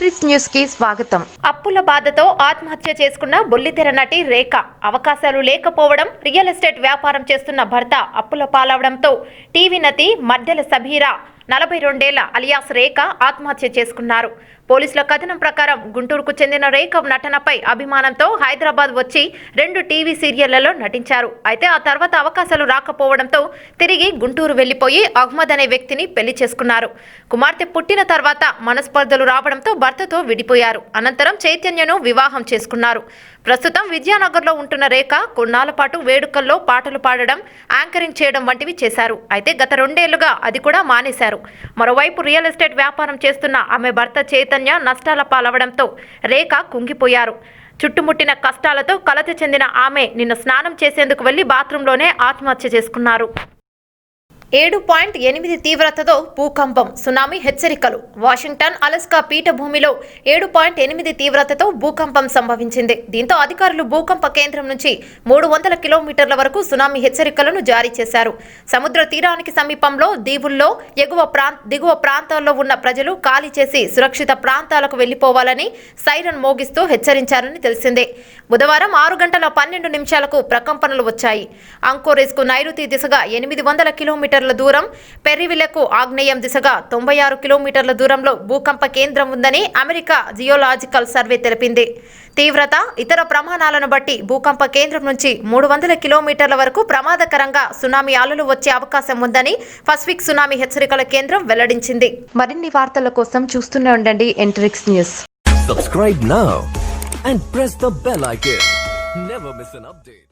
Entries news కి స్వాగతం. అప్పుల బాధతో ఆత్మహత్య చేసుకున్న బుల్లితెర నటి రేఖ. అవకాశాలు లేకపోవడం, రియల్ ఎస్టేట్ వ్యాపారం చేస్తున్న భర్త అప్పుల పాలవడంతో టీవీ నటి మధ్యల సబీరా 42 ఏళ్ల అలియాస్ రేఖ ఆత్మహత్య చేసుకున్నారు. పోలీసుల కథనం ప్రకారం గుంటూరుకు చెందిన రేఖ నటనపై అభిమానంతో హైదరాబాద్ వచ్చి 2 టీవీ సీరియళ్లలో నటించారు. అయితే ఆ తర్వాత అవకాశాలు రాకపోవడంతో తిరిగి గుంటూరు వెళ్లిపోయి అహ్మద్ అనే వ్యక్తిని పెళ్లి చేసుకున్నారు. కుమార్తె పుట్టిన తర్వాత మనస్పర్ధలు రావడంతో భర్తతో విడిపోయారు. అనంతరం చైతన్యను వివాహం చేసుకున్నారు. ప్రస్తుతం విద్యానగర్లో ఉంటున్న రేఖ కొన్నాళ్ల పాటు వేడుకల్లో పాటలు పాడడం, యాంకరింగ్ చేయడం వంటివి చేశారు. అయితే గత 2 ఏళ్లుగా అది కూడా మానేశారు. మరోవైపు రియల్ ఎస్టేట్ వ్యాపారం చేస్తున్న ఆమె భర్త చైతన్య నష్టాల పాలవడంతో రేఖ కుంగిపోయారు. చుట్టుముట్టిన కష్టాలతో కలత చెందిన ఆమె నిన్న స్నానం చేసేందుకు వెళ్లి బాత్రూంలోనే ఆత్మహత్య చేసుకున్నారు. 7.8 తీవ్రతతో భూకంపం, సునామీ హెచ్చరికలు. వాషింగ్టన్, అలస్కా పీఠభూమిలో 7.8 తీవ్రతతో భూకంపం సంభవించింది. దీంతో అధికారులు భూకంప కేంద్రం నుంచి 300 కిలోమీటర్ల వరకు సునామీ హెచ్చరికలను జారీ చేశారు. సముద్ర తీరానికి సమీపంలో దీవుల్లో దిగువ ప్రాంతాల్లో ఉన్న ప్రజలు ఖాళీ చేసి సురక్షిత ప్రాంతాలకు వెళ్లిపోవాలని సైరన్ మోగిస్తూ హెచ్చరించారని తెలిసిందే. బుధవారం 6 గంటల 12 నిమిషాలకు ప్రకంపనలు వచ్చాయి. అంకోరేజ్ కు నైరుతి దిశగా 800 కిలోమీటర్ల దూరం, పెర్రివిలకు ఆగ్నేయం దిశగా 96 కిలోమీటర్ల దూరంలో భూకంప కేంద్రం ఉందని అమెరికా జియోలాజికల్ సర్వే తెలిపింది. తీవ్రత, ఇతర ప్రమాణాలను బట్టి భూకంప కేంద్రం నుంచి 300 కిలోమీటర్ల వరకు ప్రమాదకరంగా సునామీ అలలు వచ్చే అవకాశం ఉందని పసిఫిక్ సునామీ హెచ్చరికల కేంద్రం వెల్లడించింది. మరిన్ని వార్తల కోసం చూస్తూనే ఉండండి entries news. Subscribe now and press the bell icon. Never miss an update.